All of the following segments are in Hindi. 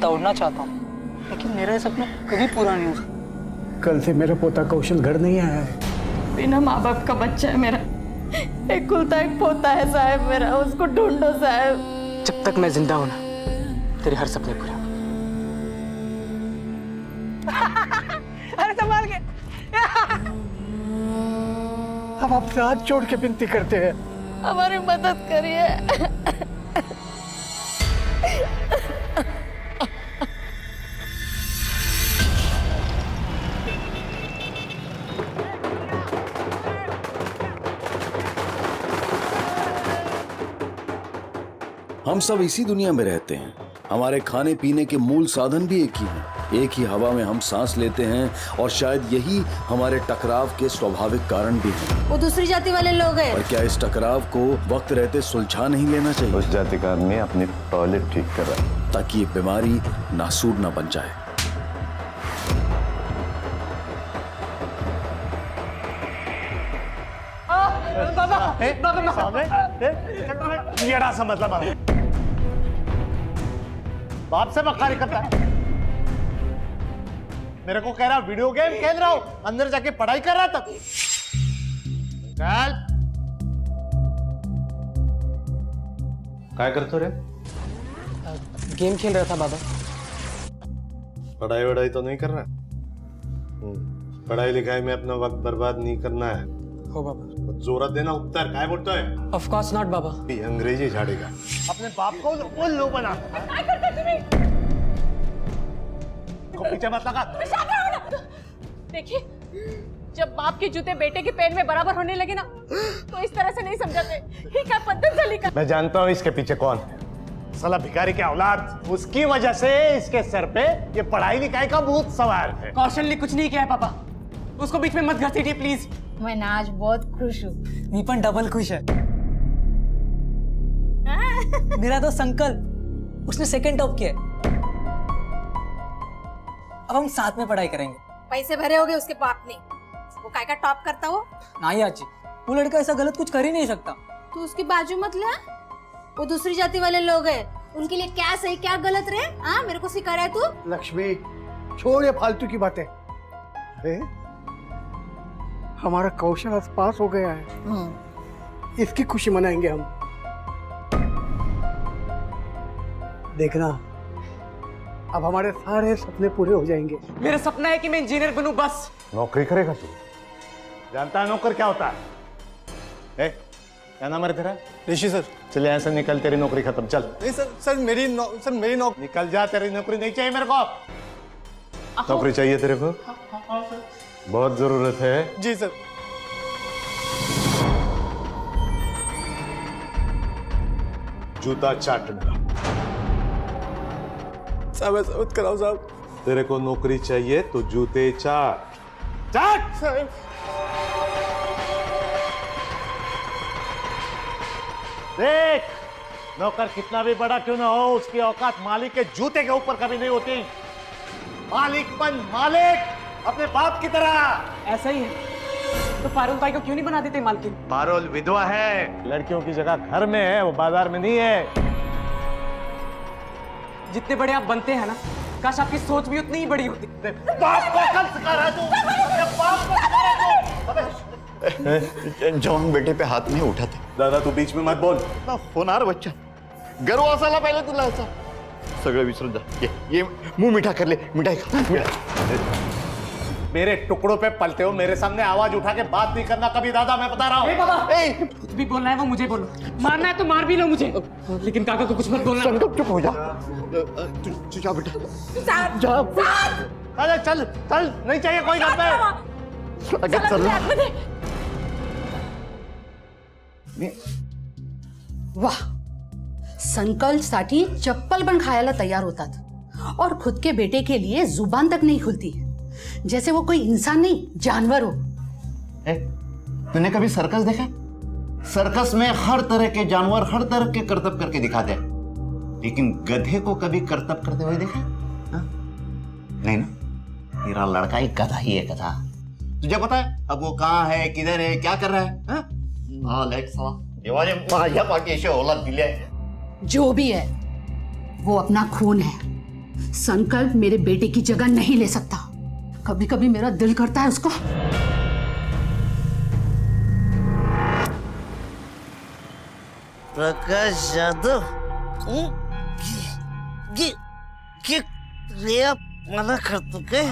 दौड़ना चाहता हूँ, लेकिन मेरा ये सपना कभी पूरा नहीं हो सकता। कल से मेरा पोता कौशल घर नहीं आया है। बिना माँ बाप का बच्चा है मेरा, इकलौता एक पोता है साहब मेरा, उसको ढूंढो साहब। जब तक मैं जिंदा हूं ना, तेरे हर सपने पूरे होंगे। अरे संभाल के। हम आपसे हाथ जोड़ के विनती करते हैं, हमारी मदद करिए। हम सब इसी दुनिया में रहते हैं। हमारे खाने पीने के मूल साधन भी एक ही हैं। एक ही हवा में हम सांस लेते हैं और शायद यही हमारे टकराव के स्वाभाविक कारण भी हैं। वो दूसरी जाति वाले लोग हैं। और क्या इस टकराव को वक्त रहते सुलझा नहीं लेना चाहिए? उस जाति का आदमी अपनी टॉयलेट ठीक कर रहा है ताकि ये बीमारी नासूर ना बन जाए। ये सा मतलब बाप से बखारी करता है। मेरे को कह रहा वीडियो गेम खेल रहा हूं, अंदर जाके पढ़ाई कर रहा था। चल काय करतो रे? गेम खेल रहा था बाबा। पढ़ाई वढ़ाई तो नहीं कर रहा? पढ़ाई लिखाई में अपना वक्त बर्बाद नहीं करना है। हो बाबा। जोरत देना उत्तर काय बोलता है? ऑफ कोर्स नॉट बाबा। ये अंग्रेजी झाड़ेगा। अपने बाप को उल्लू बना। क्या करते तुम्हें? को पीछे मत लगा। देखिए, जब बाप के जूते बेटे के पैर में बराबर होने लगे ना, तो इस तरह से नहीं समझाते। ये क्या पद्धति चली का? मैं जानता हूँ इसके पीछे कौन है। साला भिखारी के औलाद। उसकी वजह से इसके सर पे ये पढ़ाई लिखाई का भूत सवार है। कौशल ने कुछ नहीं किया है पापा, उसको बीच में मत घसीटिए प्लीज। मैं ना आज बहुत खुश हूँ। नीपन डबल खुश है। मेरा दोस्त संकल्प, उसने सेकंड टॉप किया है। अब हम साथ में पढ़ाई करेंगे। पैसे भरे होगे उसके बाप ने, वो काय का टॉप करता हो? नहीं आजी, वो लड़का ऐसा गलत कुछ कर ही नहीं सकता। तू उसकी बाजू मत ले। वो दूसरी जाति वाले लोग हैं, उनके लिए क्या सही क्या गलत रे? हाँ, मेरे को सिखा रहा है तू? लक्ष्मी छोड़ ये फालतू की बातें। हमारा कौशल आज पास हो गया है, इसकी खुशी मनाएंगे हम। देखना, अब हमारे सारे सपने पूरे हो जाएंगे। मेरा सपना है कि मैं इंजीनियर बनूं बस। नौकरी करेगा तू? जानता है नौकर क्या होता है? क्या नाम है तेरा? ऋषि सर। चल यहाँ से निकल, तेरी नौकरी खत्म। चल। नहीं सर, मेरी नौकरी। निकल जा, तेरी नौकरी नहीं चाहिए मेरे को। नौकरी चाहिए तेरे को? बहुत जरूरत है। जी सर। जूता चाटना। साहब ऐसा मत कराओ साहब। तेरे को नौकरी चाहिए तो जूते चाट। चाट साहब। देख, नौकर कितना भी बड़ा क्यों ना हो, उसकी औकात मालिक के जूते के ऊपर कभी नहीं होती। मालिकपन मालिक अपने बाप की तरह। ऐसा ही है तो पारुल भाई को क्यों नहीं बना देते मालकिन? पारुल विधवा है, लड़कियों की जगह घर में है, वो बाजार में नहीं है। जितने बड़े आप बनते हैं ना, काश आपकी सोच भी उतनी ही बड़ी होती। बाप को कल सिखा रहा तू? अपने बाप को सिखा रहा तू? जवान बेटे पे हाथ नहीं उठाते। दादा तू बीच में मत बोल। होणार बच्चा, गर्व असायला पहिले तुला याचा। सगळं विसरून जा। ये मुंह मीठा कर ले, मिठाई खा। मेरे टुकड़ों पे पलते हो, मेरे सामने आवाज उठा के बात नहीं करना कभी दादा, मैं बता रहा हूँ। कुछ भी बोलना है वो मुझे बोलो, मारना है तो मार भी लो मुझे, लेकिन काका को कुछ मत बोलना। संकल्प चुप हो जा। तू जा बेटा, जा। अरे चल चल, नहीं चाहिए कोई घर पे। अगं चल। वाह, संकल्प साठी चप्पल पण खायला तैयार होतात और खुद के बेटे के लिए जुबान तक नहीं खुलती, जैसे वो कोई इंसान नहीं जानवर हो। तूने कभी सर्कस देखा? सर्कस में हर तरह के जानवर हर तरह के करतब करके दिखाते हैं, लेकिन गधे को कभी करतब करते हुए देखा? हा? नहीं ना? तेरा लड़का एक गधा ही है, गधा। तुझे पता है अब वो कहाँ है, किधर है, क्या कर रहा है? हा? देवाने माझ्या पाठी अशी औलाद दिली आहे। जो भी है वो अपना खून है, संकल्प मेरे बेटे की जगह नहीं ले सकता। कभी कभी मेरा दिल करता है उसको। प्रकाश यादव मला करतो काय?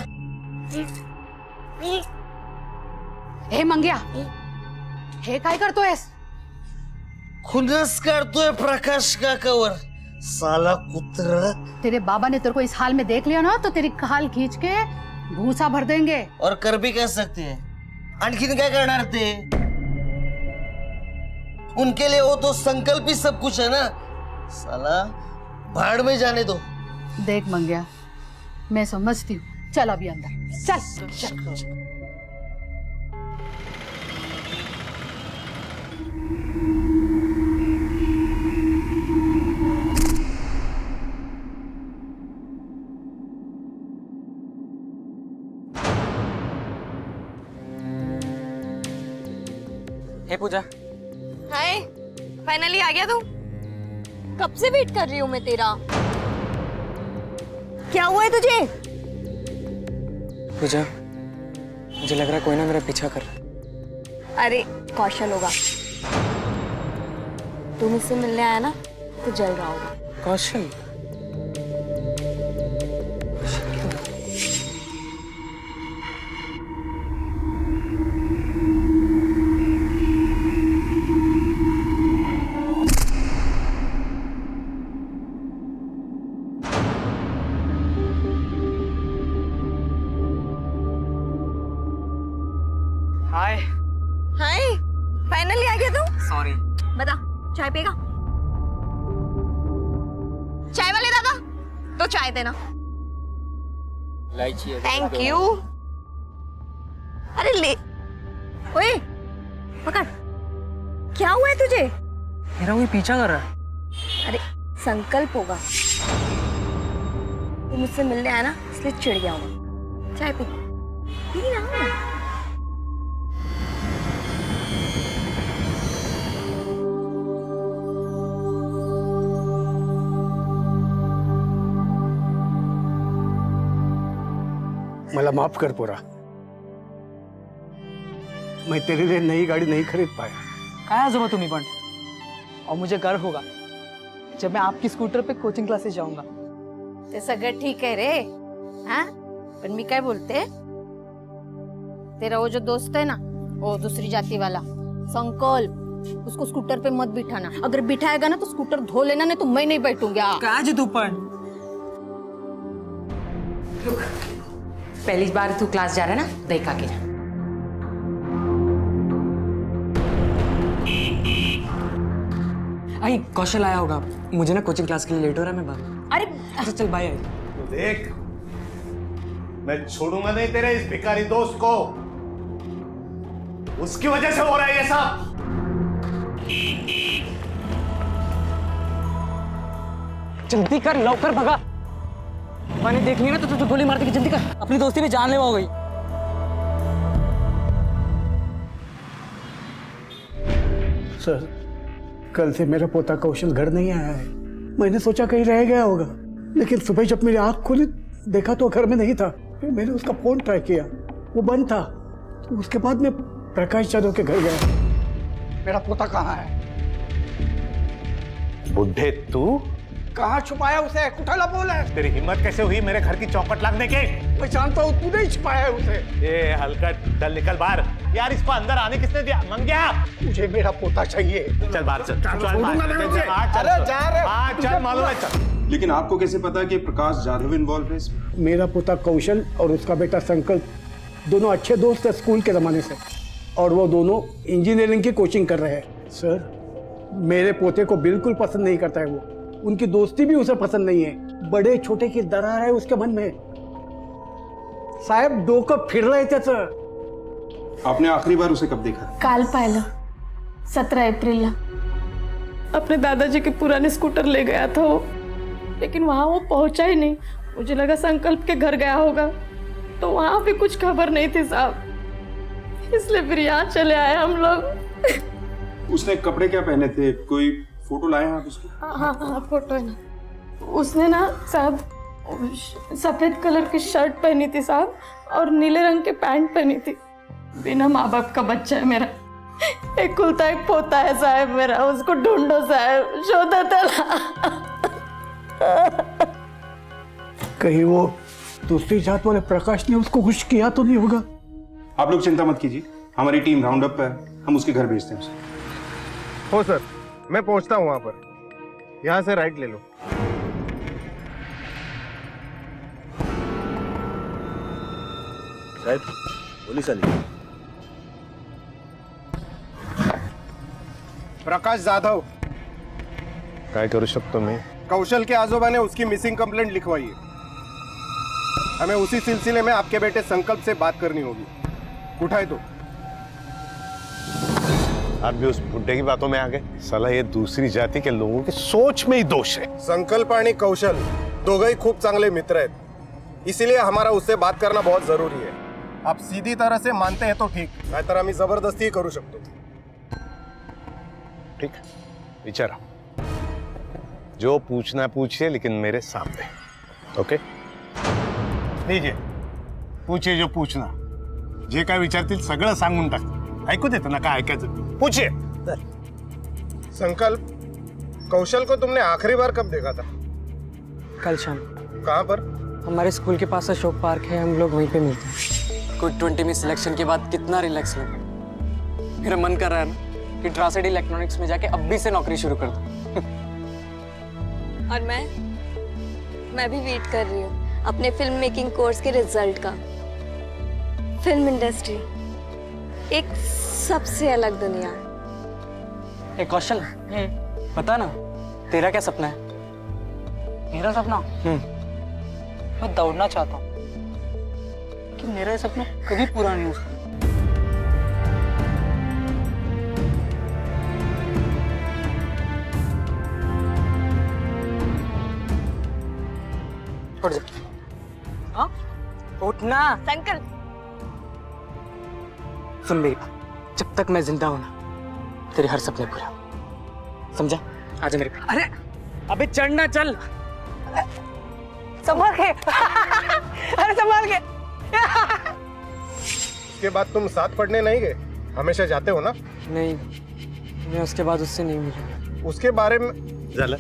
हे मंग्या, हे काय करतोयस? खुनस काढतोय प्रकाश काकावर, साला कुत्रा। तेरे बाबा ने तेरे को इस हाल में देख लिया ना तो तेरी खाल खींच के भूसा भर देंगे। और कर भी कह सकते हैं, आणखीन काय करणार ते? उनके लिए वो तो संकल्प ही सब कुछ है ना। साला भाड़ में जाने दो। देख मंग्या, मैं समझती हूँ, चल अभी अंदर चल चल। हे पूजा, हाय, फाइनली आ गया तू। कब से वेट कर रही हूँ मैं तेरा। क्या हुआ है तुझे? पूजा, मुझे लग रहा है कोई ना मेरा पीछा कर रहा है। अरे कौशल होगा। तू मुझसे मिलने आया ना तो जल रहा होगा। कौशल? हाय। हाय, फाइनली आ गया तू। सॉरी। बता, चाय पिएगा? चाय वाले दादा, तो चाय देना। Thank you. अरे ले, ओए, पकड़। क्या हुआ है तुझे? मेरा कोई पीछा कर रहा है। अरे संकल्प होगा। तू मुझसे मिलने आया ना, इसलिए चिढ़ गया होगा। चाय पी, पी ना। मला माफ कर पूरा, मैं तेरे लिए नई गाड़ी नहीं खरीद पाया। काय आजोबा तुम्ही पण, और मुझे गर्व होगा जब मैं आपकी स्कूटर पे कोचिंग क्लासेस जाऊंगा। ते सगळं ठीक आहे रे, हाँ? पण मी काय बोलते, तेरा वो जो दोस्त है ना, वो दूसरी जाति वाला संकल्प, उसको स्कूटर पे मत बिठाना। अगर बिठाएगा ना तो स्कूटर धो लेना, नहीं तो मैं नहीं बैठूंगा। काय जी तू पण? पहली बार तू क्लास जा रहा है ना, देखा के जा। आई कौशल आया होगा, मुझे ना कोचिंग क्लास के लिए लेट हो रहा है, मैं बात। अरे अच्छा चल बाय। तो देख, मैं छोड़ूंगा नहीं तेरे इस भिखारी दोस्त को। उसकी वजह से हो रहा है ये सब। जल्दी कर, लवकर भगा। मैंने देख लिया ना तो तुझे गोली मार देगी। जल्दी कर, अपनी दोस्ती में जानलेवा हो गई। सर, कल से मेरा पोता कौशल घर नहीं आया है। मैंने सोचा कहीं रह गया होगा, लेकिन सुबह जब मेरी आंख खुली देखा तो घर में नहीं था। फिर मैंने उसका फोन ट्राई किया, वो बंद था। तो उसके बाद मैं प्रकाश यादव के घर गया। मेरा पोता कहाँ है? बुढ़े तू कहाँ छुपाया उसे? कुठाला बोल है। तेरी हिम्मत कैसे हुई मेरे घर की चौखट लगने की? मैं जानता हूँ तूने ही छुपाया है उसे। ए हलकट, चल निकल बाहर। यार इसको अंदर आने किसने दिया? मंग्या, मुझे मेरा पोता चाहिए। चल बाहर चल। चल मालूम है, चल। लेकिन आपको कैसे पता कि प्रकाश जाधव इन्वॉल्व है इसमें? मेरा पोता कौशल और उसका बेटा संकल्प दोनों अच्छे दोस्त हैं स्कूल के जमाने से, और वो दोनों इंजीनियरिंग की कोचिंग कर रहे हैं। सर, मेरे पोते को बिल्कुल पसंद नहीं करता है वो। उनकी दोस्ती भी उसे पसंद नहीं है। बड़े छोटे की दरार है उसके मन में। साहेब, डोकं फिरलंय त्याचं। आपने आखिरी बार उसे कब देखा? काल पाहिलं, 17 एप्रिलला। अपने दादाजी के पुराने स्कूटर ले गया था वो, लेकिन वहां वो पहुंचा ही नहीं। मुझे लगा संकल्प के घर गया होगा, तो वहां भी कुछ खबर नहीं थी साहब, इसलिए फिर यहाँ चले आए हम लोग। उसने कपड़े क्या पहने थे? कोई फोटो लाए हैं आप उसकी? हाँ, फोटो है ना। उसने ना साहब सफेद कलर की शर्ट पहनी थी साहब और नीले रंग की पैंट पहनी थी। बिना माँ बाप का बच्चा है मेरा, एक कुलता एक पोता है साहब मेरा, उसको ढूंढो साहब, शोधा तला। कहीं वो दूसरी जात वाले प्रकाश ने उसको कुछ किया तो नहीं होगा? आप लोग चिंता मत कीजिए, हमारी टीम राउंड अप पे है, हम उसके घर भेजते हैं उसे। हो सर, मैं पहुंचता हूँ वहां पर। यहाँ से राइट ले लो। साहेब पोलीस आली। प्रकाश जाधव, काय करू शकतो मी? कौशल के आजोबा ने उसकी मिसिंग कंप्लेंट लिखवाई है। हमें उसी सिलसिले में आपके बेटे संकल्प से बात करनी होगी। उठाए तो। आप भी उस बुड्ढे की बातों में आ गए। साला ये दूसरी जाति के लोगों की सोच में ही दोष है। संकल्प आणि कौशल दोघंही खूप चांगले मित्र आहेत, इसीलिए हमारा उससे बात करना बहुत जरूरी है। आप सीधी तरह से मानते हैं तो ठीक, नाहीतर आम्ही जबरदस्ती करू शकतो। ठीक, विचारा, जो पूछना पूछिए, लेकिन मेरे सामने। ओके, लीजिए, पूछिए जो पूछना, जे काय विचारतील सगळं सांगून टाक। ऐकू देतं ना, काय ऐकायचं पूछिए। संकल्प, कौशल को तुमने आखिरी बार कब देखा था? कल शाम। कहाँ पर? हमारे स्कूल के पास अशोक पार्क है, हम लोग वहीं पे मिलते हैं। कुछ 20 में सिलेक्शन के बाद कितना रिलैक्स लगा। मेरा मन कर रहा है ना कि ट्रांसलेट इलेक्ट्रॉनिक्स में जाके अभी से नौकरी शुरू कर दूं। और मैं भी वेट कर रही हूँ अपने फिल्म मेकिंग कोर्स के रिजल्ट का। फिल्म इंडस्ट्री एक सबसे अलग दुनिया। एक कौशल, पता ना तेरा क्या सपना है? मेरा सपना? मैं दौड़ना चाहता हूँ कि मेरा ये सपना कभी पूरा नहीं हो सकता। उठ जा। हाँ? उठना। संकल्प, सुन मेरी बात, जब तक मैं जिंदा हूं ना, तेरे हर सपने पूरा, समझा? आजा मेरे पास। अरे अबे चढ़ना, चल। संभाल के। अरे संभाल के। उसके बाद तुम साथ पढ़ने नहीं गए? हमेशा जाते हो ना? नहीं, मैं उसके बाद उससे नहीं मिला। उसके बारे में झालं,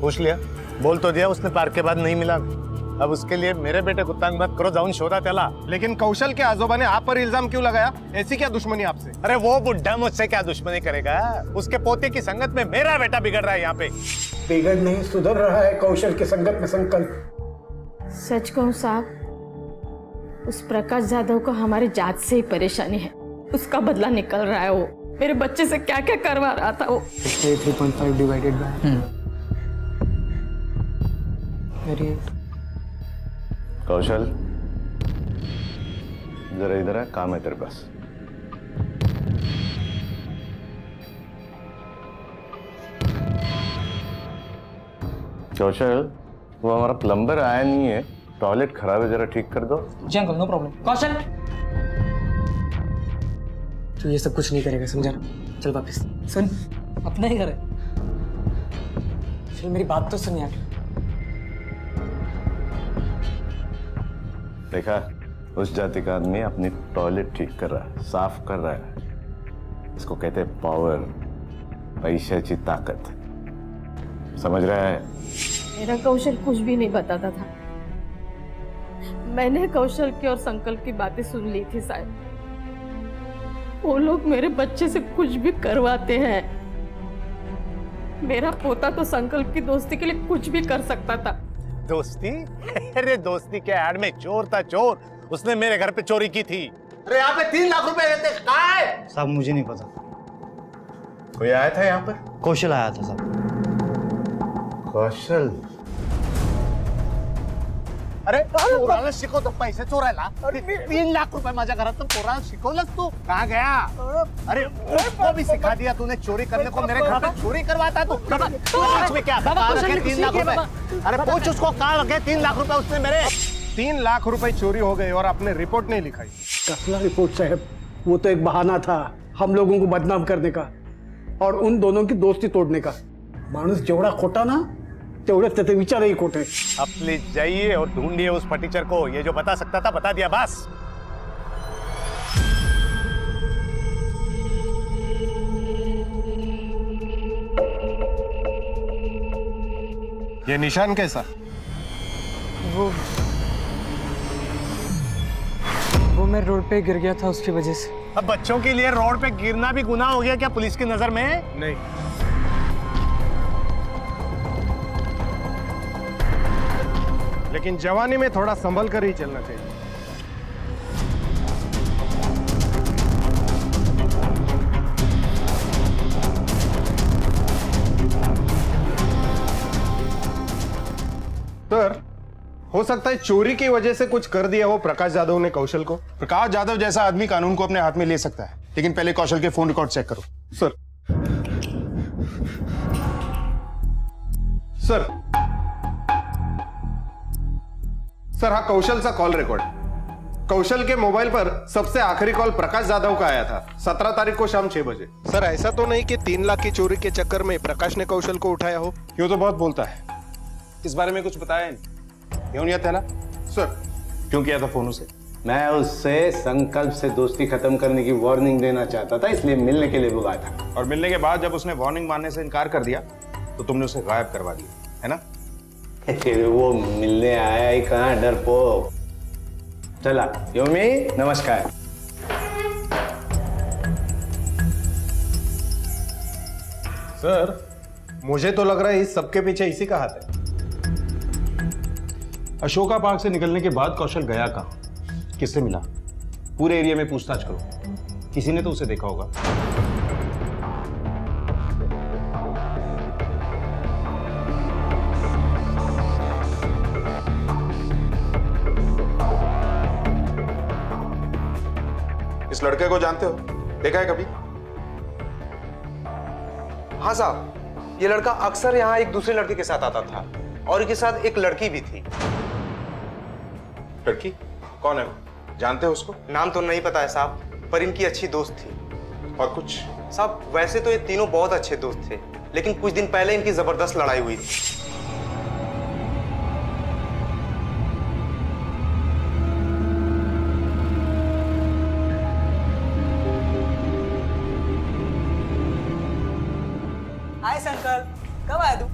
पूछ लिया, बोल तो दिया उसने, पार्क के बाद नहीं मिला। अब उसके लिए मेरे बेटे को तंग मत करो, जाऊन शोधा त्याला। लेकिन कौशल के आजोबा ने आप पर इल्जाम क्यों लगाया? ऐसी क्या दुश्मनी आपसे? अरे वो बुढ़ा मुझसे क्या दुश्मनी करेगा? उसके पोते की संगत में मेरा बेटा बिगड़ रहा है यहाँ पे। बिगड़ नहीं, सुधर रहा है कौशल की संगत में संकल्प। सच कहूँ साहब, उस प्रकाश जाधव को हमारी जात से ही परेशानी है। उसका बदला निकल रहा है वो। मेरे बच्चे से क्या क्या करवा रहा था वो। 3.5 डिवाइडेड बाय मेरी। कौशल, जरा इधर है, काम है तेरे पास। कौशल, वो हमारा प्लम्बर आया नहीं है, टॉयलेट खराब है, जरा ठीक कर दो। जी अंकल, नो प्रॉब्लम। कौशल, तू ये सब कुछ नहीं करेगा, समझा ना? चल वापस। सुन, अपना ही घर है। चल मेरी बात तो सुन यार। देखा, उस जाति का आदमी अपनी टॉयलेट ठीक कर रहा है, साफ कर रहा है। इसको कहते हैं पावर, पैशाची ताकत। समझ रहा है? मेरा कौशल कुछ भी नहीं बताता था। मैंने कौशल की और संकल्प की बातें सुन ली थी शायद। वो लोग मेरे बच्चे से कुछ भी करवाते हैं। मेरा पोता तो संकल्प की दोस्ती के लिए कुछ भी कर सकता था। दोस्ती? अरे दोस्ती के आड़ में चोर था, चोर। उसने मेरे घर पे चोरी की थी। अरे यहाँ पे 3 लाख रुपए रहते, कहाँ है? साहब मुझे नहीं पता। कोई आया था यहाँ पर? कौशल आया था साहब। कौशल? अरे पोराला शिकवतो पैसे चोरायला? 3 लाख रुपए माझ्या घरात पोराला शिकवलंस तू? कहाँ गया? अरे उसको भी सिखा दिया तूने चोरी करने को। मेरे घर पे चोरी करवाता है तू। में क्या? कहाँ रखे 3 लाख रुपए? अरे पूछ उसको, कहाँ रखे 3 लाख रुपए उसने मेरे? 3 लाख रुपए चोरी हो गए और आपने रिपोर्ट नहीं लिखाई। कसला रिपोर्ट साहब, वो तो एक बहाना था हम लोगों को बदनाम करने का और उन दोनों की दोस्ती तोड़ने का। माणूस जेवढा खोटा ना तेवढेच त्याचे विचारही खोटे. अब प्लीज जाइए और ढूंढिए उस फटीचर को. ये जो बता सकता था बता दिया बस. ये निशान कैसा? वो मैं रोड पे गिर गया था उसकी वजह से. अब बच्चों के लिए रोड पे गिरना भी गुनाह हो गया क्या पुलिस की नजर में? नहीं. लेकिन जवानी में थोड़ा संभल कर ही चलना चाहिए. सर, हो सकता है चोरी की वजह से कुछ कर दिया हो प्रकाश यादव ने कौशल को. प्रकाश यादव जैसा आदमी कानून को अपने हाथ में ले सकता है, लेकिन पहले कौशल के फोन रिकॉर्ड चेक करो. सर. सर. सर, हाँ, कौशल सा कॉल रिकॉर्ड. कौशल के मोबाइल पर सबसे आखिरी कॉल प्रकाश यादव का आया था 17 तारीख को शाम 6 बजे. सर, ऐसा तो नहीं कि 3 लाख की चोरी के चक्कर में प्रकाश ने कौशल को उठाया हो? यूं तो बहुत बोलता है, इस बारे में कुछ बताया नहीं. क्यों नहीं आता? सर, क्यों किया था फोन उसे? मैं उससे संकल्प से दोस्ती खत्म करने की वार्निंग देना चाहता था, इसलिए मिलने के लिए बुलाया था. और मिलने के बाद जब उसने वार्निंग मानने से इनकार कर दिया तो तुमने उसे गायब करवा दिया, है ना? वो मिलने आया ही कहाँ, डरपोक. चला योमी, नमस्कार. सर, मुझे तो लग रहा है इस सबके पीछे इसी का हाथ है. अशोका पार्क से निकलने के बाद कौशल गया कहाँ, किससे मिला? पूरे एरिया में पूछताछ करो, किसी ने तो उसे देखा होगा. इस लड़के को जानते हो? देखा है कभी? हाँ साहब, ये लड़का अक्सर यहाँ एक दूसरे लड़के के साथ आता था और इनके साथ एक लड़की भी थी. लड़की कौन है वो? जानते हो उसको? नाम तो नहीं पता है साहब, पर इनकी अच्छी दोस्त थी. और कुछ? साहब, वैसे तो ये तीनों बहुत अच्छे दोस्त थे, लेकिन कुछ दिन पहले इनकी जबरदस्त लड़ाई हुई थी. हाय संकल्प, कब आया तू?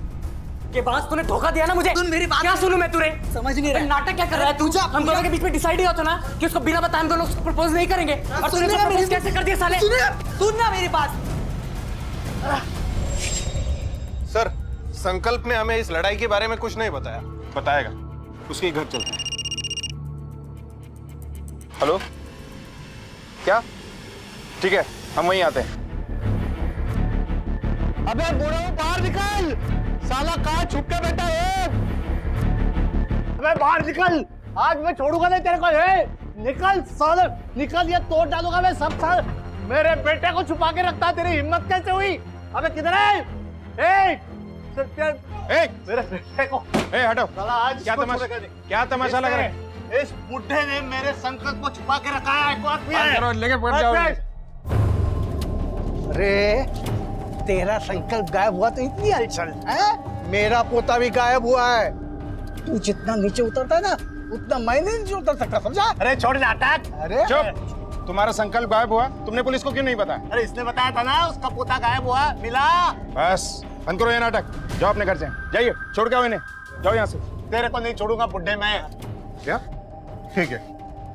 के बाद तूने धोखा दिया ना मुझे. सुन मेरी बात. क्या सुनूं मैं तुझे? समझ नहीं रहा. नाटक क्या कर रहा है तू? हम दोनों के बीच में डिसाइड ही होता ना कि उसको बिना बताए हम दोनों उसको प्रपोज नहीं करेंगे. और तूने तो प्रपोज कैसे कर दिया साले? सुन ना मेरी बात. सर, संकल्प ने हमें इस लड़ाई के बारे में कुछ नहीं बताया. बताएगा, उसके घर चलते हैं. हेलो, क्या? ठीक है, हम वहीं आते हैं. अबे बुढ़ो, बाहर निकल. साला कहाँ छुप के बैठा है? अबे बाहर निकल. आज मैं छोड़ूंगा नहीं तेरे को. निकल साले, निकल, ये तोड़ डालूंगा मैं सब. साल मेरे बेटे को छुपा के रखता. तेरी हिम्मत कैसे हुई? अबे किधर है? मेरे बेटे को. हटो. साला आज क्या तमाशा लग रहा है? इस बुढ़े ने मेरे संकल्प को छुपा के रखा है. एक बात भी है. लेके पड़ जाओगे. अरे तेरा संकल्प गायब हुआ तो इतनी हलचल है? मेरा पोता भी गायब हुआ है. तू जितना नीचे उतरता है ना, उतना मैं नहीं उतर सकता, समझा? अरे छोड़ नाटक. अरे चुप. तुम्हारा संकल्प गायब हुआ, तुमने पुलिस को क्यों नहीं बताया? अरे इसने बताया था ना, उसका पोता गायब हुआ. मिला. बस बंद करो ये नाटक. जाओ अपने घर से. जाइए, छोड़ के आओ इन्हें. जाओ यहाँ से. तेरे को नहीं छोड़ूंगा बुढ़े मैं. क्या? ठीक है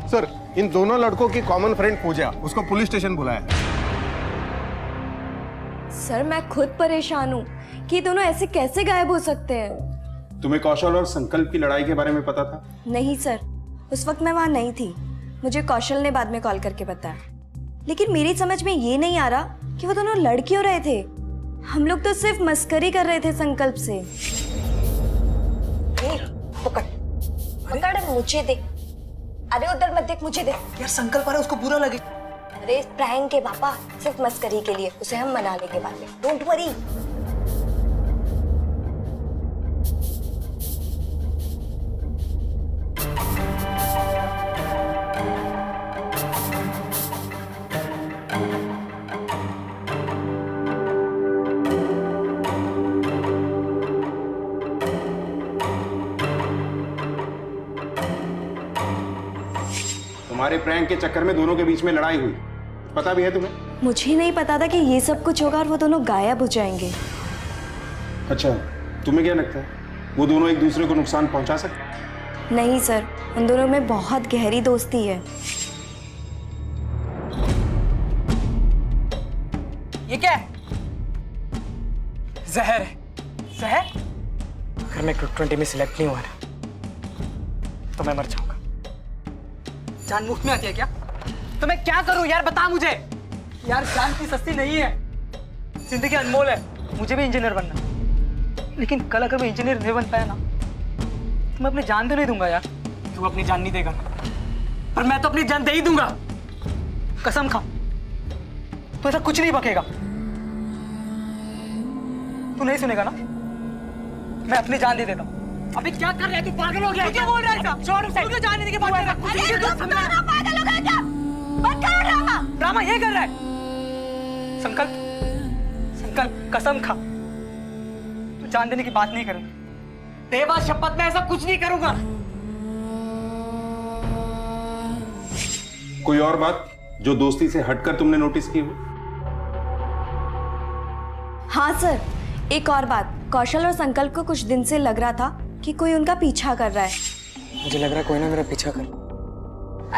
सर, इन दोनों लड़कों की कॉमन फ्रेंड पूजा, उसको पुलिस स्टेशन बुलाया. सर, मैं खुद परेशान हूँ कि ये दोनों ऐसे कैसे गायब हो सकते हैं. तुम्हें कौशल और संकल्प की लड़ाई के बारे में पता था? नहीं सर, उस वक्त मैं वहाँ नहीं थी. मुझे कौशल ने बाद में कॉल करके बताया. लेकिन मेरी समझ में ये नहीं आ रहा कि वो दोनों लड़ क्यों रहे थे. हम लोग तो सिर्फ मस्करी कर रहे थे संकल्प से. पकड़ पकड़, मुझे दे. अरे उधर मत देख, मुझे दे. यार संकल्प आ रहा है, उसको बुरा लगे. अरे प्रैंक के पापा, सिर्फ मस्करी के लिए. उसे हम मना लेंगे बाद में. Don't worry. तुम्हारे प्रैंक के चक्कर में दोनों के बीच में लड़ाई हुई, पता भी है तुम्हें? मुझे नहीं पता था कि ये सब कुछ होगा और वो दोनों गायब हो जाएंगे। अच्छा, तुम्हें क्या लगता है वो दोनों एक दूसरे को नुकसान पहुंचा सकते? नहीं सर, उन दोनों में बहुत गहरी दोस्ती है। ये क्या है? जहर है। जहर? अगर मैं ग्रुप 20 में सिलेक्ट नहीं हुआ ना तो मैं मर जाऊंगा। जान मुफ्त में आती है क्या? तो मैं क्या करूं यार, बता मुझे। यार जान की सस्ती नहीं है, जिंदगी अनमोल है। मुझे भी इंजीनियर बनना, लेकिन कल अगर मैं इंजीनियर नहीं बन पाया ना तो मैं अपनी जान तो नहीं दूंगा यार। तू अपनी जान नहीं देगा, पर मैं तो अपनी जान दे ही दूंगा, कसम खा। तो ऐसा कुछ नहीं बकेगा। तू नहीं सुनेगा ना, मैं अपनी जान दे देता हूँ। अबे क्या कर रहा है तू? पागल हो गया है क्या? बोल रहा है क्या? छोड़ उसे। तू जान देने की बात कर रहा है। पागल हो गया क्या? बंद करो ड्रामा। ड्रामा ये कर रहा है। संकल्प, संकल्प कसम खा, तू जान देने की बात नहीं करूंगा। देवा शपथ, मैं ऐसा कुछ नहीं करूंगा। कोई और बात जो दोस्ती से हटकर तुमने नोटिस की हो? हाँ सर, एक और बात। कौशल और संकल्प को कुछ दिन से लग रहा था कि कोई उनका पीछा कर रहा है। मुझे लग रहा है कोई ना मेरा पीछा कर।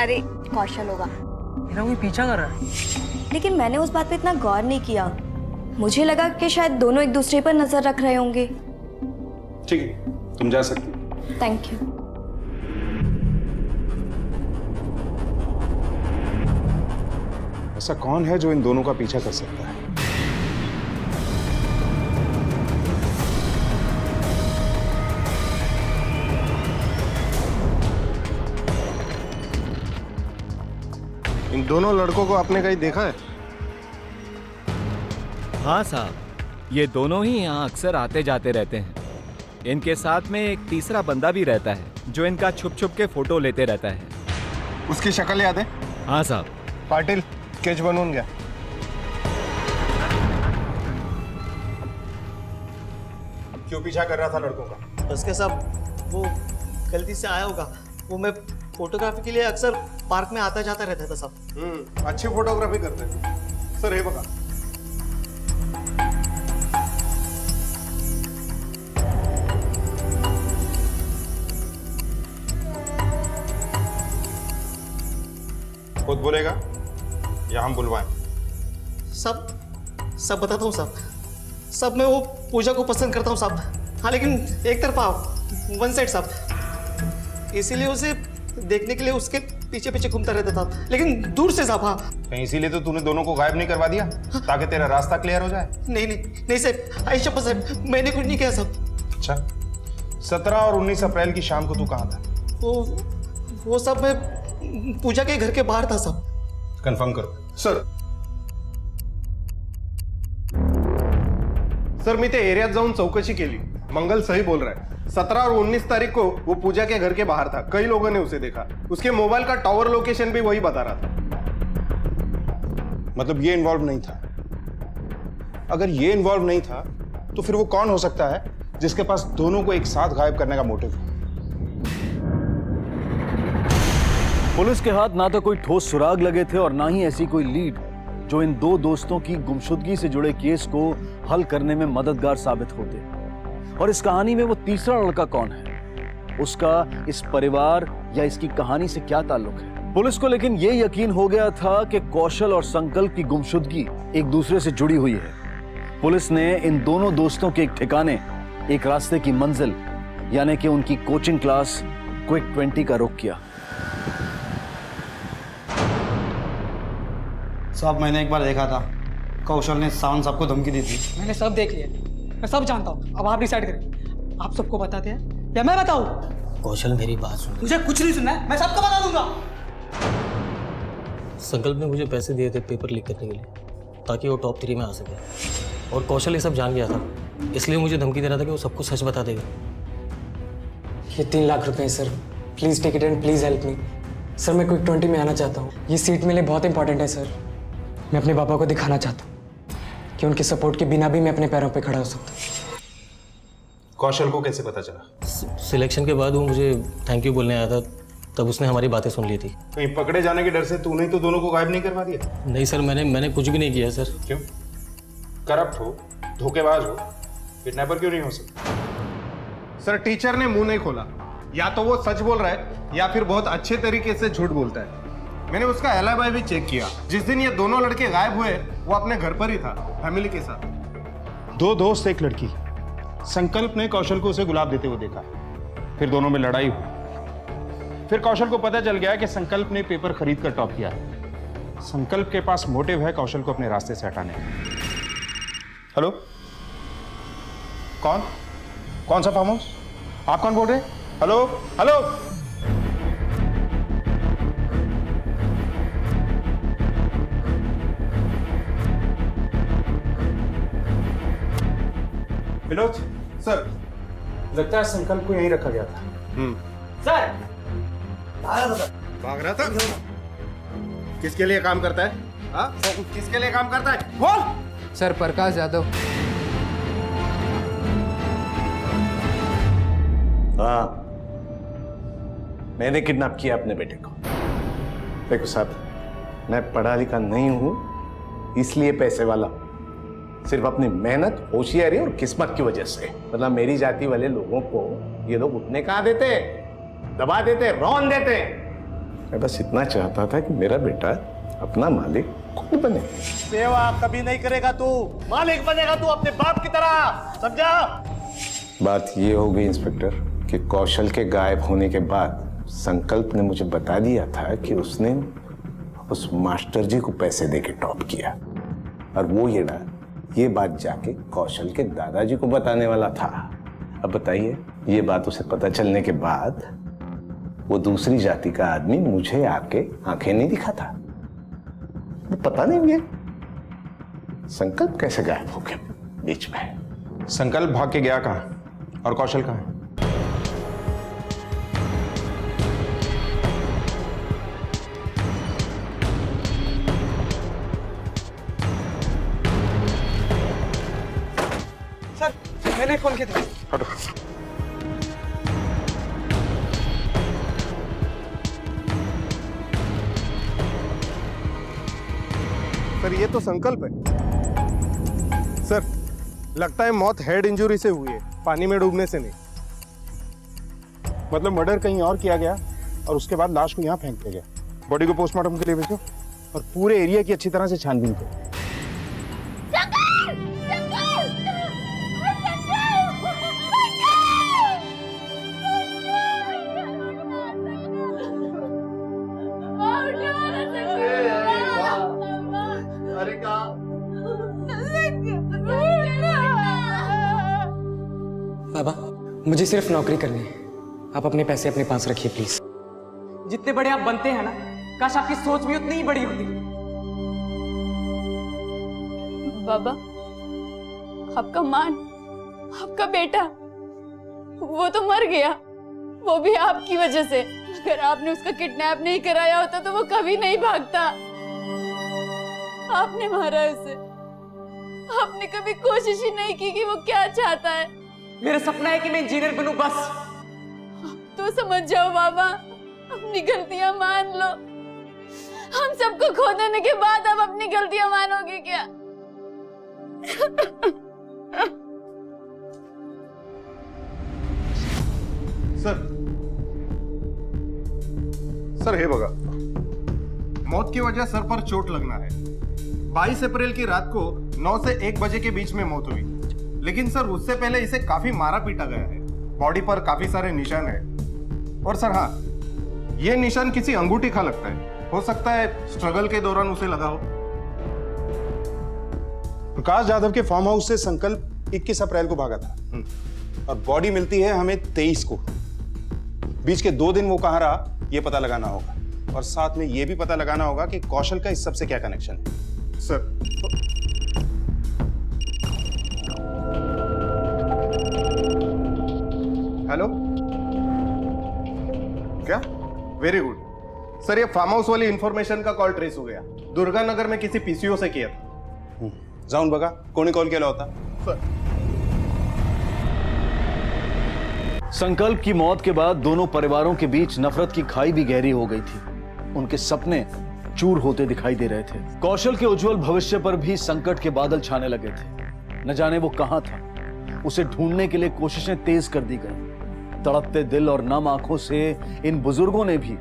अरे कौशल होगा। मेरा कोई पीछा कर रहा है? लेकिन मैंने उस बात पे इतना गौर नहीं किया। मुझे लगा कि शायद दोनों एक दूसरे पर नजर रख रहे होंगे। ठीक है, तुम जा सकती हो। Thank you. ऐसा कौन है जो इन दोनों का पीछा कर सकता है? इन दोनों लड़कों को आपने कहीं देखा है? हाँ साहब, ये दोनों ही यहाँ अक्सर आते जाते रहते हैं। इनके साथ में एक तीसरा बंदा भी रहता है जो इनका छुप छुप के फोटो लेते रहता है। उसकी शक्ल याद है? हाँ साहब। पाटिल, स्केच बनवून घ्या। क्यों पीछा कर रहा था लड़कों का? उसके साहब वो गलती से आया होगा। वो मैं फोटोग्राफी के लिए अक्सर पार्क में आता जाता रहता था साहब। अच्छी फोटोग्राफी करते हैं सर। हे बघा, खुद बोलेगा या हम बुलवाएं? सब बताता हूँ साहब। सब मैं वो पूजा को पसंद करता हूँ साहब। हाँ, लेकिन एक तरफा, वन साइड साहब। इसीलिए उसे देखने के लिए उसके पीछे पीछे घूमता रहता था, लेकिन दूर से साहब। हाँ, कहीं इसीलिए तो तूने दोनों को गायब नहीं करवा दिया ताकि तेरा रास्ता क्लियर हो जाए? नहीं साहब, आई शपथ साहब, मैंने कुछ नहीं किया साहब। अच्छा, 17 और 19 अप्रैल की शाम को तू कहाँ था? वो सब मैं पूजा के घर के बाहर था साहब। कंफर्म करो। सर मी ते एरियात जाऊन चौकशी केली। मंगल सही बोल रहा है। 17 और 19 तारीख को वो पूजा के घर के बाहर था। कई लोगों ने उसे देखा। उसके मोबाइल का टावर लोकेशन भी वही बता रहा था। मतलब ये इन्वॉल्व नहीं था? अगर ये इन्वॉल्व नहीं था तो फिर वो कौन हो सकता है जिसके पास दोनों को एक साथ गायब करने का मोटिव है? पुलिस के हाथ ना तो कोई ठोस सुराग लगे थे और ना ही ऐसी कोई लीड जो इन दो दोस्तों की गुमशुदगी से जुड़े केस को हल करने में मददगार साबित होते। और इस कहानी में वो तीसरा लड़का कौन है, उसका इस परिवार या इसकी कहानी से क्या ताल्लुक है? पुलिस को लेकिन ये यकीन हो गया था कि कौशल और संकल्प की गुमशुदगी एक दूसरे से जुड़ी हुई है। पुलिस ने इन दोनों दोस्तों के एक ठिकाने, एक रास्ते की मंजिल यानी कि उनकी कोचिंग क्लास क्विक 20 का रुख किया। साहब, मैंने एक बार देखा था, कौशल ने सावन साहब को धमकी दी थी। मैंने सब देख लिया, मैं सब जानता हूँ। अब आप डिसाइड करें, आप सबको बताते हैं या मैं बताऊँ? कौशल, मेरी बात सुन। मुझे कुछ नहीं सुनना है, मैं सबको बता दूंगा। संकल्प ने मुझे पैसे दिए थे पेपर लीक करने के लिए, ताकि वो टॉप 3 में आ सके। और कौशल ये सब जान गया था, इसलिए मुझे धमकी दे रहा था कि वो सबको सच बता देगा। ये 3 लाख रुपए हैं sir, please take it and please help me. Sir मैं क्विक 20 में आना चाहता हूँ। ये सीट मेरे लिए बहुत इंपॉर्टेंट है सर। मैं अपने पापा को दिखाना चाहता हूँ कि उनके सपोर्ट के बिना भी मैं अपने पैरों पे खड़ा हो सकता हूँ। कौशल को कैसे पता चला? सिलेक्शन के बाद वो मुझे थैंक यू बोलने आया था, तब उसने हमारी बातें सुन ली थी। कहीं पकड़े जाने के डर से तूने तो दोनों को गायब नहीं करवा दिया? नहीं सर, मैंने कुछ भी नहीं किया सर। क्यों? करप्ट हो, धोखेबाज हो, किडनैपर क्यों नहीं हो सकता? सर टीचर ने मुंह नहीं खोला, या तो वो सच बोल रहा है या फिर बहुत अच्छे तरीके से झूठ बोलता है। मैंने उसका एलिबी भी चेक किया। जिस दिन ये दोनों लड़के गायब हुए वो अपने घर पर ही था, फैमिली के साथ। 2 दोस्त एक लड़की। संकल्प ने कौशल को उसे गुलाब देते हुए देखा, फिर दोनों में लड़ाई हुई। फिर कौशल को पता चल गया कि संकल्प ने पेपर खरीद कर टॉप किया है। संकल्प के पास मोटिव है कौशल को अपने रास्ते से हटाने का। हेलो, कौन सा फार्म हाउस? आप कौन बोल रहे हैं? हेलो हेलो, विनोद सर, लगता है संकल्प को यहीं रखा गया था। सर भाग रहा था। किसके लिए काम करता है? हाँ? किसके लिए काम करता है? बोल। सर प्रकाश यादव। हाँ, मैंने किडनैप किया अपने बेटे को। देखो साहब, मैं पढ़ा लिखा नहीं हूं, इसलिए पैसे वाला। सिर्फ अपनी मेहनत, होशियारी और किस्मत की वजह से। मतलब मेरी जाति वाले लोगों को ये लोग उठने कहाँ देते, दबा देते, रौन देते। मैं बस इतना चाहता था कि मेरा बेटा अपना मालिक खुद बने। सेवा कभी नहीं करेगा तू, मालिक बनेगा तू अपने बाप की तरह, समझा? बात ये हो गई इंस्पेक्टर कि कौशल के गायब होने के बाद संकल्प ने मुझे बता दिया था कि उसने उस मास्टर जी को पैसे देके टॉप किया, और वो ये बात जाके कौशल के दादाजी को बताने वाला था। अब बताइए, ये बात उसे पता चलने के बाद वो दूसरी जाति का आदमी मुझे आके आंखें नहीं दिखाता। वो पता नहीं ये संकल्प कैसे गायब हो गया बीच में। संकल्प भाग के गया कहाँ और कौशल कहाँ है? सर मैंने फोन किया था। हटो। सर ये तो संकल्प है। सर लगता है मौत हेड इंजरी से हुई है, पानी में डूबने से नहीं। मतलब मर्डर कहीं और किया गया और उसके बाद लाश को यहाँ फेंक दिया गया। बॉडी को पोस्टमार्टम के लिए भेजो और पूरे एरिया की अच्छी तरह से छानबीन करो। बाबा मुझे सिर्फ नौकरी करनी है, आप अपने पैसे अपने पास रखिए प्लीज। जितने बड़े आप बनते हैं ना, काश आपकी सोच भी उतनी ही बड़ी होती। बाबा, आपका मान, आपका बेटा, वो तो मर गया, वो भी आपकी वजह से। अगर आपने उसका किडनैप नहीं कराया होता तो वो कभी नहीं भागता। आपने मारा उसे, आपने कभी कोशिश ही नहीं की कि वो क्या चाहता है। मेरा सपना है कि मैं इंजीनियर बनूं बस। तो समझ जाओ बाबा, अपनी गलतियां मान लो। हम सबको खो देने के बाद अब अपनी गलतियां मानोगे क्या? सर हे बघा, मौत की वजह सर पर चोट लगना है। 22 अप्रैल की रात को 9 से 1 बजे के बीच में मौत हुई, लेकिन सर उससे पहले इसे काफी मारा पीटा गया है। बॉडी पर काफी सारे निशान हैं। और सर हाँ, ये निशान किसी अंगूठी का लगता है। हो सकता है स्ट्रगल के दौरान उसे लगा हो। प्रकाश यादव के फार्म हाउस से संकल्प 21 अप्रैल को भागा था और बॉडी मिलती है हमें 23 को। बीच के 2 दिन वो कहां रहा ये पता लगाना होगा, और साथ में ये भी पता लगाना होगा कि कौशल का इस सब से क्या कनेक्शन है। सर हेलो, क्या? वेरी गुड सर, ये फार्म हाउस वाली इंफॉर्मेशन का कॉल ट्रेस हो गया। दुर्गा नगर में किसी पीसीओ से किया था। जाऊन बघा कोणी कॉल केला होता? सर संकल्प की मौत के बाद दोनों परिवारों के बीच नफरत की खाई भी गहरी हो गई थी। उनके सपने चूर होते दिखाई दे रहे थे। कौशल के उज्जवल भविष्य पर भी संकट के बादल छाने लगे थे। न जाने वो कहां था। उसे ढूंढने के लिए कोशिशें तेज कर दी गई। तड़पते दिल और नम आंखों से इन बुजुर्गों ने भी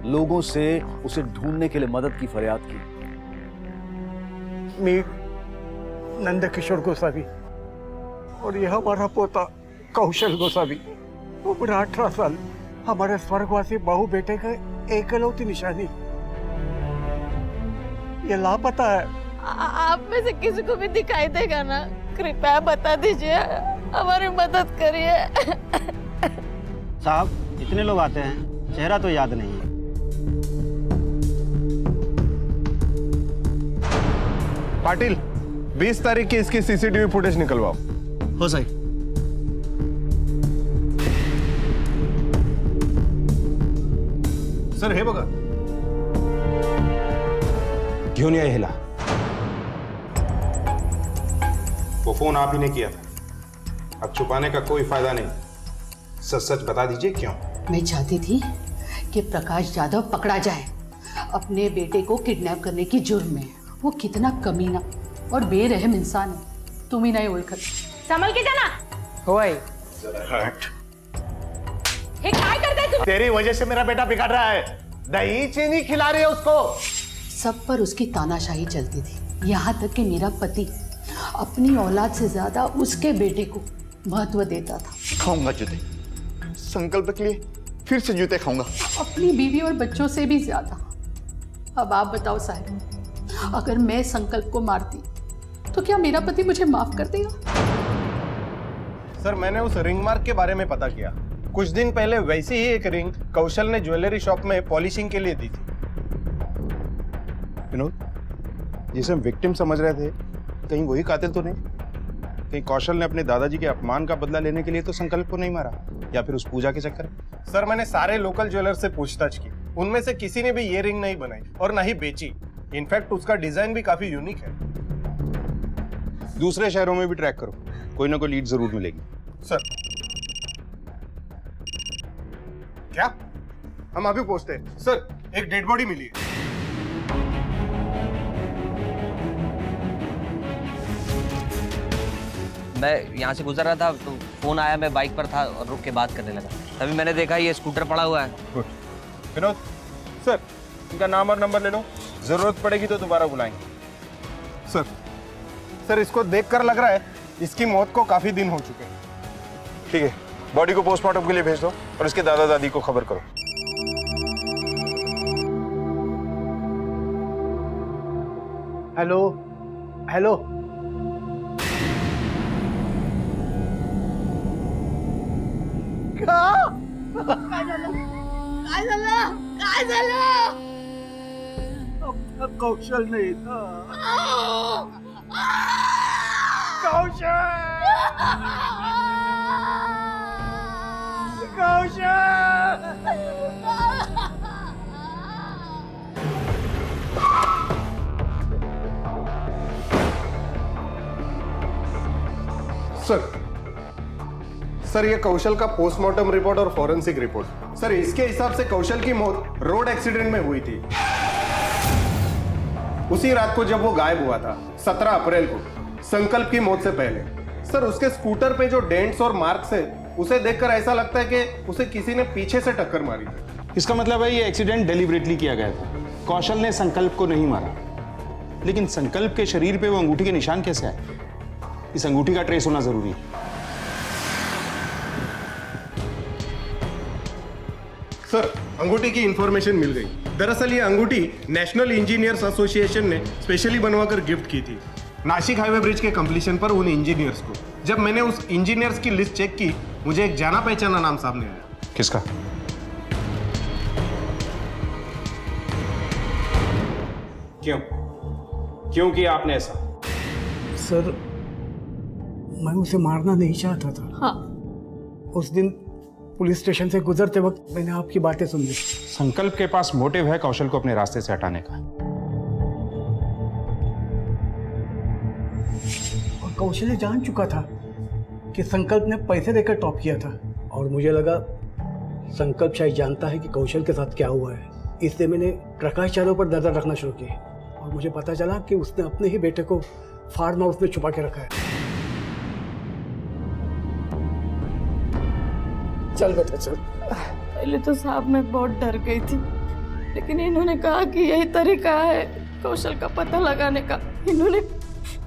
लोगों से उसे ढूंढने के लिए मदद की फरियाद की। मैं नंदकिशोर गोसावी और यह हमारा पोता कौशल गोसावी, उम्र 18 साल, हमारे स्वर्गवासी बहु बेटे का एकलौती निशानी। ये लापता है। आप में से किसी को भी दिखाई देगा ना, कृपया बता दीजिए, हमारी मदद करिए। साहब इतने लोग आते हैं, चेहरा तो याद नहीं है। पाटिल 20 तारीख की इसकी सीसीटीवी फुटेज निकलवाओ। हो सही। सर हे बघा, घेऊन या ह्याला। वो फोन आप ही ने किया था। अब छुपाने का कोई फायदा नहीं। सच सच बता दीजिए क्यों। मैं चाहती थी कि प्रकाश यादव पकड़ा जाए अपने बेटे को किडनैप करने की जुर्म में। वो कितना कमीना और बेरहम इंसान है, तुम ही नहीं ओळखत। संभल के जाना। होय हे काय करताय तुम्ही? तेरी वजह से मेरा बेटा बिगड़ रहा है। दही चीनी खिला रही है उसको। सब पर उसकी तानाशाही चलती थी, यहाँ तक कि मेरा पति अपनी औलाद से ज्यादा उसके बेटे को महत्व देता था। खाऊंगा जूते, संकल्प के लिए फिर से जूते खाऊंगा। अपनी बीवी और बच्चों से भी ज्यादा। अब आप बताओ साहब, अगर मैं संकल्प को मारती तो क्या मेरा पति मुझे माफ कर देगा? सर मैंने उस रिंग मार्क के बारे में पता किया। कुछ दिन पहले वैसी ही एक रिंग कौशल ने ज्वेलरी शॉप में पॉलिशिंग के लिए दी थी। विनोद, जिसे हम विक्टिम समझ रहे थे, कहीं वही कातिल तो नहीं? कहीं कौशल ने अपने दादाजी के अपमान का बदला लेने के लिए तो संकल्प को नहीं मारा, या फिर उस पूजा के चक्कर में? सर मैंने सारे लोकल ज्वेलर से पूछताछ की, उनमें से किसी ने भी ये रिंग नहीं बनाई और ना ही बेची। इनफैक्ट उसका डिजाइन भी काफी यूनिक है। दूसरे शहरों में भी ट्रैक करो, कोई ना कोई लीड जरूर मिलेगी। सर क्या? हम अभी पहुंचते हैं। सर एक डेड बॉडी मिली है। मैं यहाँ से गुजर रहा था तो फोन आया, मैं बाइक पर था और रुक के बात करने लगा, तभी मैंने देखा ये स्कूटर पड़ा हुआ है। गुड। विनोद सर, इनका नाम और नंबर ले लो, जरूरत पड़ेगी तो दोबारा बुलाएंगे। सर इसको देखकर लग रहा है इसकी मौत को काफी दिन हो चुके हैं। ठीक है, बॉडी को पोस्टमार्टम के लिए भेज दो और इसके दादा दादी को खबर करो। हेलो हेलो, कौशल नहीं था। सर ये कौशल का पोस्टमार्टम रिपोर्ट और फॉरेंसिक रिपोर्ट। सर इसके हिसाब से कौशल की मौत रोड एक्सीडेंट में हुई थी, उसी रात को जब वो गायब हुआ था, 17 अप्रैल को, संकल्प की मौत से पहले। सर उसके स्कूटर पे जो डेंट्स और मार्क्स है, उसे देखकर ऐसा लगता है कि उसे किसी ने पीछे से टक्कर मारी थी। इसका मतलब है ये एक्सीडेंट डेलिबरेटली किया गया था। कौशल ने संकल्प को नहीं मारा। लेकिन संकल्प के शरीर पे वो अंगूठी के निशान कैसे आए? इस अंगूठी का ट्रेस होना जरूरी है। सर अंगूठी की इंफॉर्मेशन मिल गई। दरअसल ये अंगूठी नेशनल इंजीनियर्स एसोसिएशन ने स्पेशली बनवाकर गिफ्ट की थी नासिक हाईवे ब्रिज के कंप्लीशन पर उन इंजीनियर्स को। जब मैंने उस इंजीनियर्स की लिस्ट चेक की, मुझे एक जाना पहचाना नाम सामने आया। किसका? क्यों किया आपने ऐसा? सर मैं उसे मारना नहीं चाहता था। हाँ। उस दिन पुलिस स्टेशन से गुजरते वक्त मैंने आपकी बातें सुन ली। संकल्प के पास मोटिव है कौशल को अपने रास्ते से हटाने का। और कौशल जान चुका था कि संकल्प ने पैसे देकर टॉप किया था और मुझे लगा संकल्प शायद जानता है कि कौशल के साथ क्या हुआ है, इसलिए मैंने प्रकाश चारों पर नजर रखना शुरू की और मुझे पता चला कि उसने अपने ही बेटे को फार्म हाउस में छुपा के रखा है। चल बेटा चल। पहले तो साहब मैं बहुत डर गई थी, लेकिन इन्होंने कहा कि यही तरीका है कौशल का पता लगाने का। इन्होंने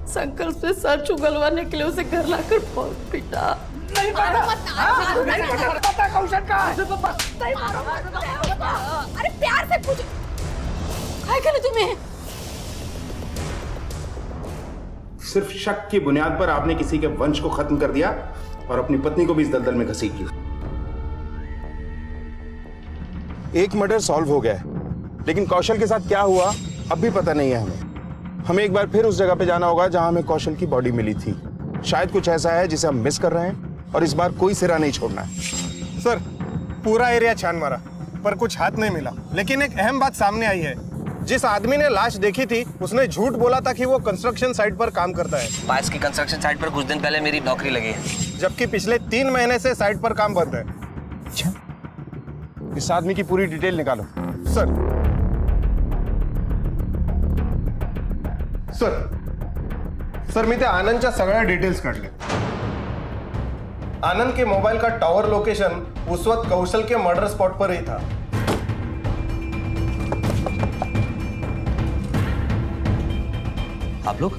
संकल्प से सच उगलवाने के लिए उसे घर लाकर बहुत पीटा। नहीं पता कौशल का। अरे प्यार से पूछ, काय करे तुम्हें? सिर्फ शक की बुनियाद पर आपने किसी के वंश को खत्म कर दिया और अपनी पत्नी को भी इस दलदल में घसीट लिया। एक मर्डर सॉल्व हो गया है, लेकिन कौशल के साथ क्या हुआ अब भी पता नहीं है हमें एक बार फिर उस जगह पे जाना होगा जहां हमें कौशल की बॉडी मिली थी। शायद कुछ ऐसा है जिसे हम मिस कर रहे हैं और इस बार कोई सिरा नहीं छोड़ना है। सर पूरा एरिया छान मारा पर कुछ हाथ नहीं मिला, लेकिन एक अहम बात सामने आई है। जिस आदमी ने लाश देखी थी उसने झूठ बोला था कि वो कंस्ट्रक्शन साइट पर काम करता है। पास की कंस्ट्रक्शन साइट पर कुछ दिन पहले मेरी नौकरी लगी है, जबकि पिछले 3 महीने से साइट पर काम बंद है। इस आदमी की पूरी डिटेल निकालो। सर मी त्या आनंदच्या सगळ्या डिटेल्स काढले। आनंद के मोबाइल का टावर लोकेशन उस वक्त कौशल के मर्डर स्पॉट पर ही था। आप लोग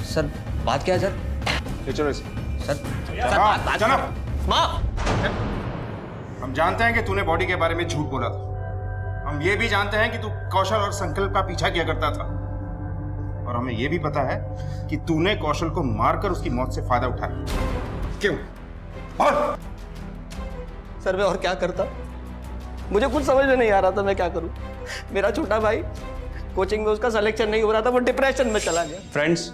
सर बात क्या है सर? सर बात माँ, हम जानते हैं कि तूने बॉडी के बारे में झूठ बोला था। हम ये भी जानते हैं कि तू कौशल और संकल्प का पीछा किया करता था, और हमें ये भी पता है कि तूने कौशल को मारकर उसकी मौत से फायदा उठाया। क्यों? और सर मैं और क्या करता, मुझे कुछ समझ में नहीं आ रहा था मैं क्या करूं। मेरा छोटा भाई कोचिंग में उसका सिलेक्शन नहीं हो रहा था, वो डिप्रेशन में चला गया। Friends,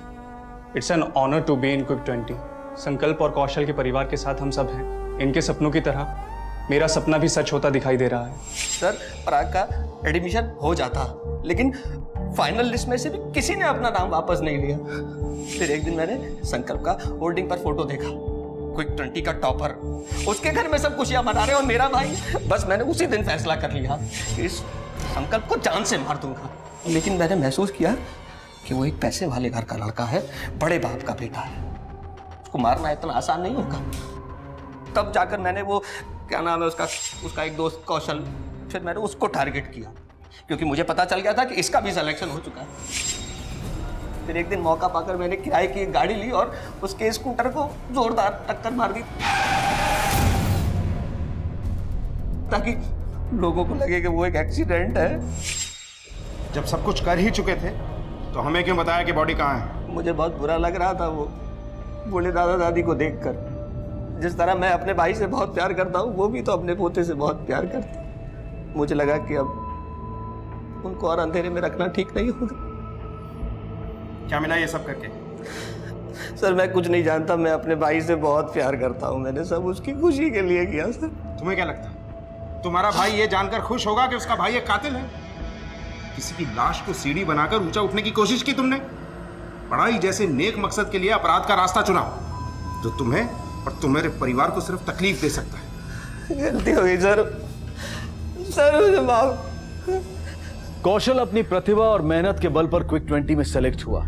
it's an honour to be in quick 20। संकल्प और कौशल के परिवार के साथ हम सब हैं। इनके सपनों की तरह मेरा सपना भी सच होता दिखाई दे रहा है। सर पराग का एडमिशन हो जाता, लेकिन फाइनल लिस्ट में से भी किसी ने अपना नाम वापस नहीं लिया। फिर एक दिन मैंने संकल्प का होर्डिंग पर फोटो देखा, क्विक 20 का टॉपर, उसके घर में सब खुशियां मना रहे और मेरा भाई। बस मैंने उसी दिन फैसला कर लिया कि इस संकल्प को जान से मार दूंगा। लेकिन मैंने महसूस किया कि वो एक पैसे वाले घर का लड़का है, बड़े बाप का बेटा है, उसको मारना इतना आसान नहीं होगा। तब जाकर मैंने वो क्या नाम है उसका एक दोस्त कौशल, फिर मैंने उसको टारगेट किया क्योंकि मुझे पता चल गया था कि इसका भी सिलेक्शन हो चुका है। फिर एक दिन मौका पाकर मैंने किराए की एक गाड़ी ली और उसके स्कूटर को जोरदार टक्कर मार दी ताकि लोगों को लगे कि वो एक एक्सीडेंट है। जब सब कुछ कर ही चुके थे तो हमें क्यों बताया कि बॉडी कहाँ है? मुझे बहुत बुरा लग रहा था वो बूढ़े दादा दादी को देखकर। जिस तरह मैं अपने भाई से बहुत प्यार करता हूँ, वो भी तो अपने पोते से बहुत प्यार करते। मुझे लगा कि अब उनको और अंधेरे में रखना ठीक नहीं होगा। क्या मिला ये सब करके? सर मैं कुछ नहीं जानता, मैं अपने भाई से बहुत प्यार करता हूँ, मैंने सब उसकी खुशी के लिए किया। सर तुम्हें क्या लगता है तुम्हारा भाई ये जानकर खुश होगा कि उसका भाई एक कातिल है? किसी की लाश को सीढ़ी बनाकर ऊंचा उठने की कोशिश की तुमने। पढ़ाई जैसे नेक मकसद के लिए अपराध का रास्ता चुना जो तुम्हें और तुम्हारे परिवार को सिर्फ तकलीफ दे सकता है। गलती हो गई सर, मुझे माफ। कौशल अपनी प्रतिभा और मेहनत के बल पर क्विक 20 में सेलेक्ट हुआ।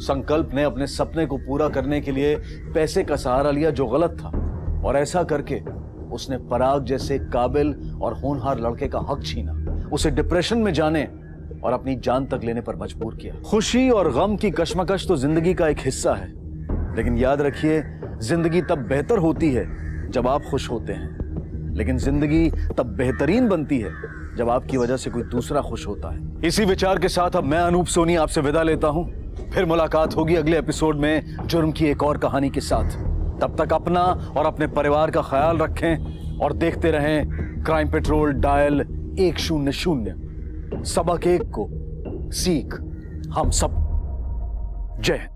संकल्प ने अपने सपने को पूरा करने के लिए पैसे का सहारा लिया जो गलत था, और ऐसा करके उसने पराग जैसे काबिल और होनहार लड़के का हक छीना, उसे डिप्रेशन में जाने और अपनी जान तक लेने पर मजबूर किया। खुशी और गम की कश्मकश तो जिंदगी का एक हिस्सा है, लेकिन याद रखिए जिंदगी तब बेहतर होती है जब आप खुश होते हैं, लेकिन जिंदगी तब बेहतरीन बनती है जब आपकी वजह से कोई दूसरा खुश होता है। इसी विचार के साथ अब मैं अनूप सोनी आपसे विदा लेता हूं। फिर मुलाकात होगी अगले एपिसोड में जुर्म की एक और कहानी के साथ। तब तक अपना और अपने परिवार का ख्याल रखें और देखते रहें क्राइम पेट्रोल डायल 100। सबक एक को सीख हम सब। जय हिंद।